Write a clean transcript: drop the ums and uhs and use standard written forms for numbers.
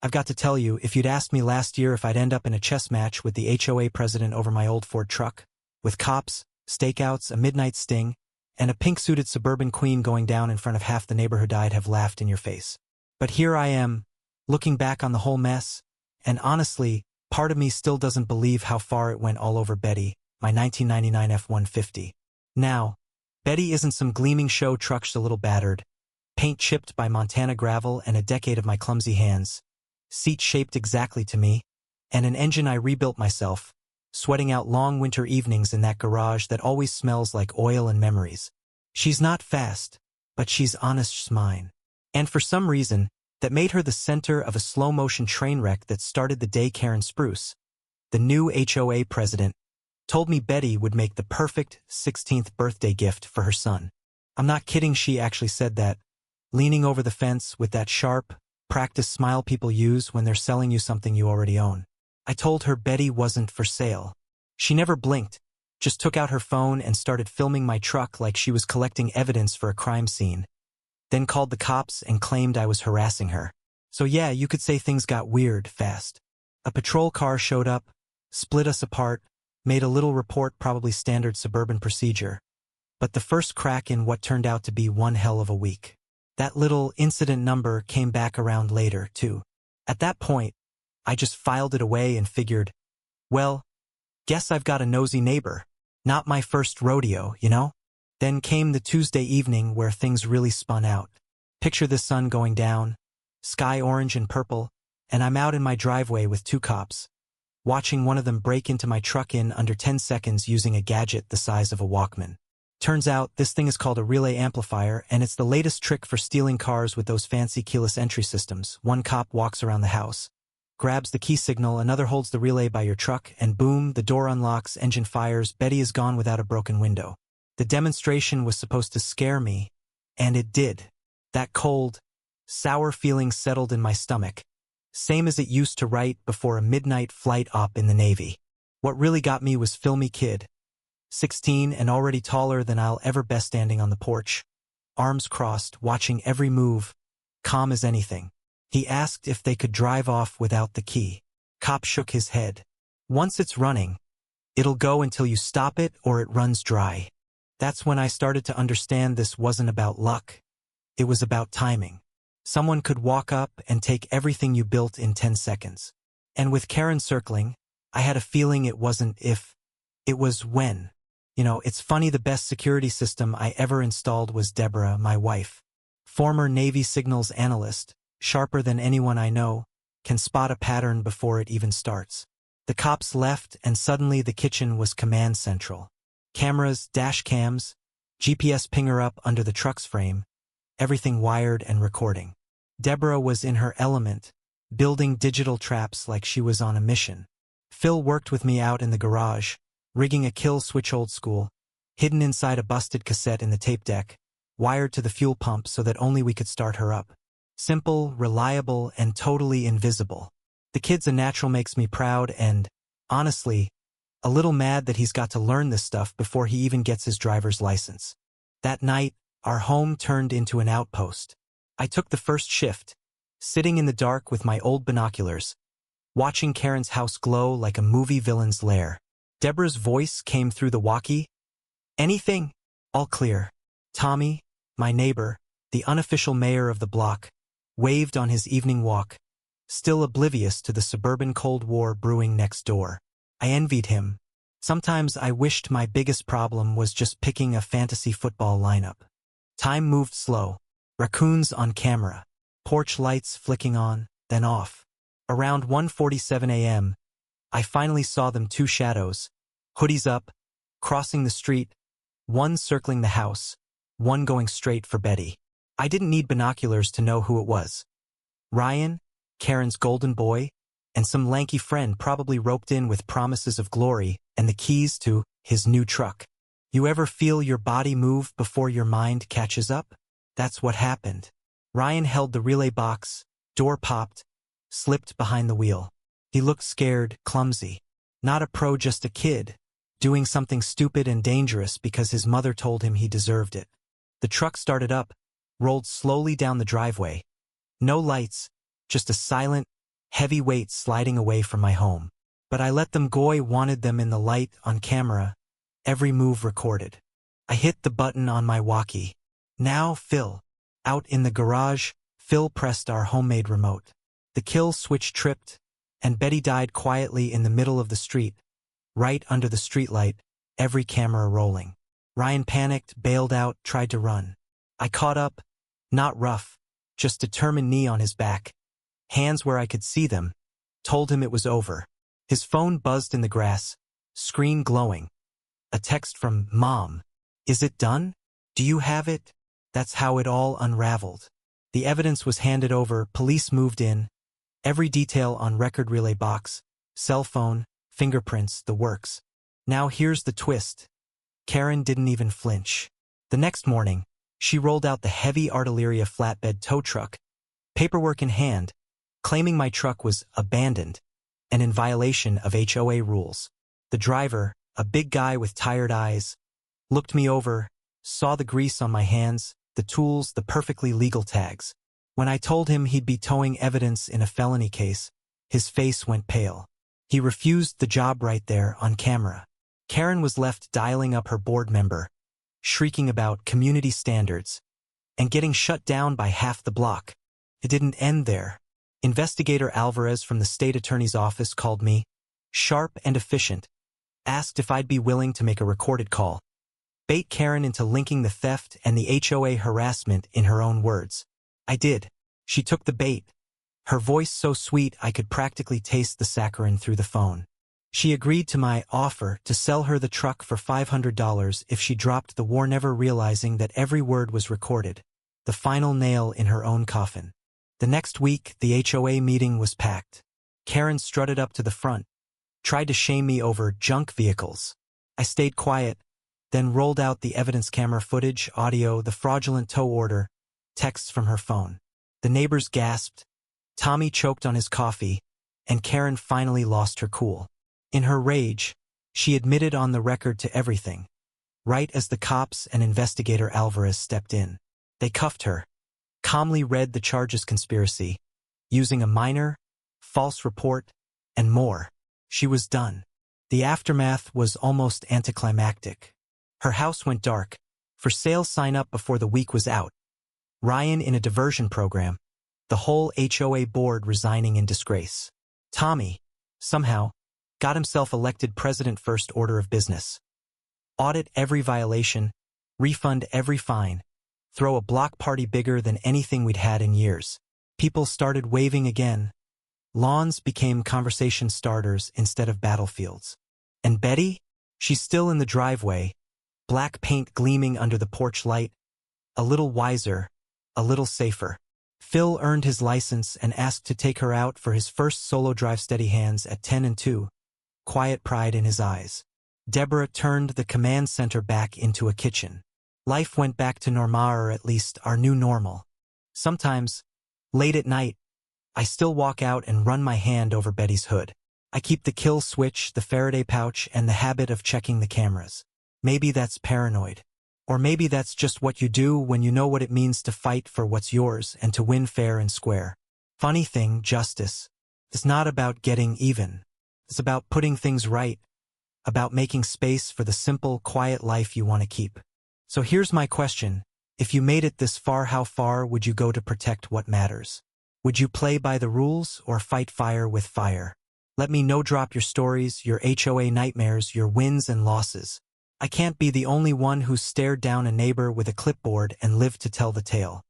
I've got to tell you, if you'd asked me last year if I'd end up in a chess match with the HOA president over my old Ford truck, with cops, stakeouts, a midnight sting, and a pink-suited suburban queen going down in front of half the neighborhood, I'd have laughed in your face. But here I am, looking back on the whole mess, and honestly, part of me still doesn't believe how far it went all over Betty, my 1999 F-150. Now, Betty isn't some gleaming show truck, she's a little battered, paint chipped by Montana gravel and a decade of my clumsy hands, seat shaped exactly to me, and an engine I rebuilt myself, sweating out long winter evenings in that garage that always smells like oil and memories. She's not fast, but she's honest's mine. And for some reason, that made her the center of a slow-motion train wreck that started the day Karen Spruce, the new HOA president, told me Betty would make the perfect 16th birthday gift for her son. I'm not kidding, she actually said that, leaning over the fence with that sharp, practiced smile people use when they're selling you something you already own. I told her Betty wasn't for sale. She never blinked, just took out her phone and started filming my truck like she was collecting evidence for a crime scene, then called the cops and claimed I was harassing her. So yeah, you could say things got weird fast. A patrol car showed up, split us apart, made a little report, probably standard suburban procedure. But the first crack in what turned out to be one hell of a week. That little incident number came back around later, too. At that point, I just filed it away and figured, well, guess I've got a nosy neighbor. Not my first rodeo, you know? Then came the Tuesday evening where things really spun out. Picture the sun going down, sky orange and purple, and I'm out in my driveway with two cops, watching one of them break into my truck in under 10 seconds using a gadget the size of a Walkman. Turns out this thing is called a relay amplifier, and it's the latest trick for stealing cars with those fancy keyless entry systems. One cop walks around the house, grabs the key signal, another holds the relay by your truck, and boom, the door unlocks, engine fires, Betty is gone without a broken window. The demonstration was supposed to scare me, and it did. That cold, sour feeling settled in my stomach, same as it used to right before a midnight flight op in the Navy. What really got me was filmy kid, 16 and already taller than I'll ever be, standing on the porch, arms crossed, watching every move, calm as anything. He asked if they could drive off without the key. Cop shook his head. Once it's running, it'll go until you stop it or it runs dry. That's when I started to understand this wasn't about luck. It was about timing. Someone could walk up and take everything you built in 10 seconds. And with Karen circling, I had a feeling it wasn't if, it was when. You know, it's funny, the best security system I ever installed was Deborah, my wife. Former Navy signals analyst, sharper than anyone I know, can spot a pattern before it even starts. The cops left and suddenly the kitchen was command central. Cameras, dash cams, GPS pinger up under the truck's frame, everything wired and recording. Deborah was in her element, building digital traps like she was on a mission. Phil worked with me out in the garage, rigging a kill switch, old school, hidden inside a busted cassette in the tape deck, wired to the fuel pump so that only we could start her up. Simple, reliable, and totally invisible. The kid's a natural, makes me proud and, honestly, a little mad that he's got to learn this stuff before he even gets his driver's license. That night, our home turned into an outpost. I took the first shift, sitting in the dark with my old binoculars, watching Karen's house glow like a movie villain's lair. Deborah's voice came through the walkie. Anything? All clear. Tommy, my neighbor, the unofficial mayor of the block, waved on his evening walk, still oblivious to the suburban Cold War brewing next door. I envied him. Sometimes I wished my biggest problem was just picking a fantasy football lineup. Time moved slow. Raccoons on camera. Porch lights flicking on, then off. Around 1:47 a.m., I finally saw them, two shadows, hoodies up, crossing the street, one circling the house, one going straight for Betty. I didn't need binoculars to know who it was. Ryan, Karen's golden boy, and some lanky friend probably roped in with promises of glory and the keys to his new truck. You ever feel your body move before your mind catches up? That's what happened. Ryan held the relay box, door popped, slipped behind the wheel. He looked scared, clumsy. Not a pro, just a kid, doing something stupid and dangerous because his mother told him he deserved it. The truck started up, rolled slowly down the driveway. No lights, just a silent, heavy weights sliding away from my home. But I let them go. I wanted them in the light, on camera, every move recorded. I hit the button on my walkie. Now, Phil. Out in the garage, Phil pressed our homemade remote. The kill switch tripped, and Betty died quietly in the middle of the street, right under the streetlight, every camera rolling. Ryan panicked, bailed out, tried to run. I caught up, not rough, just determined, knee on his back, hands where I could see them, told him it was over. His phone buzzed in the grass, screen glowing. A text from Mom. Is it done? Do you have it? That's how it all unraveled. The evidence was handed over, police moved in, every detail on record relay box, cell phone, fingerprints, the works. Now here's the twist. Karen didn't even flinch. The next morning, she rolled out the heavy Artilleria flatbed tow truck, paperwork in hand, claiming my truck was abandoned and in violation of HOA rules. The driver, a big guy with tired eyes, looked me over, saw the grease on my hands, the tools, the perfectly legal tags. When I told him he'd be towing evidence in a felony case, his face went pale. He refused the job right there on camera. Karen was left dialing up her board member, shrieking about community standards, and getting shut down by half the block. It didn't end there. Investigator Alvarez from the state attorney's office called me, sharp and efficient, asked if I'd be willing to make a recorded call, bait Karen into linking the theft and the HOA harassment in her own words. I did. She took the bait, her voice so sweet I could practically taste the saccharin through the phone. She agreed to my offer to sell her the truck for $500 if she dropped the war, never realizing that every word was recorded, the final nail in her own coffin. The next week, the HOA meeting was packed. Karen strutted up to the front, tried to shame me over junk vehicles. I stayed quiet, then rolled out the evidence, camera footage, audio, the fraudulent tow order, texts from her phone. The neighbors gasped, Tommy choked on his coffee, and Karen finally lost her cool. In her rage, she admitted on the record to everything, right as the cops and investigator Alvarez stepped in. They cuffed her, calmly read the charges: conspiracy, using a minor, false report, and more. She was done. The aftermath was almost anticlimactic. Her house went dark, for sale sign up before the week was out. Ryan in a diversion program, the whole HOA board resigning in disgrace. Tommy, somehow, got himself elected president. First order of business: audit every violation, refund every fine, throw a block party bigger than anything we'd had in years. People started waving again. Lawns became conversation starters instead of battlefields. And Betty? She's still in the driveway, black paint gleaming under the porch light, a little wiser, a little safer. Phil earned his license and asked to take her out for his first solo drive. Steady hands at 10 and 2, quiet pride in his eyes. Deborah turned the command center back into a kitchen. Life went back to normal, or at least our new normal. Sometimes, late at night, I still walk out and run my hand over Betty's hood. I keep the kill switch, the Faraday pouch, and the habit of checking the cameras. Maybe that's paranoid. Or maybe that's just what you do when you know what it means to fight for what's yours and to win fair and square. Funny thing, justice is not about getting even. It's about putting things right, about making space for the simple, quiet life you want to keep. So here's my question. If you made it this far, how far would you go to protect what matters? Would you play by the rules or fight fire with fire? Let me know. Drop your stories, your HOA nightmares, your wins and losses. I can't be the only one who stared down a neighbor with a clipboard and lived to tell the tale.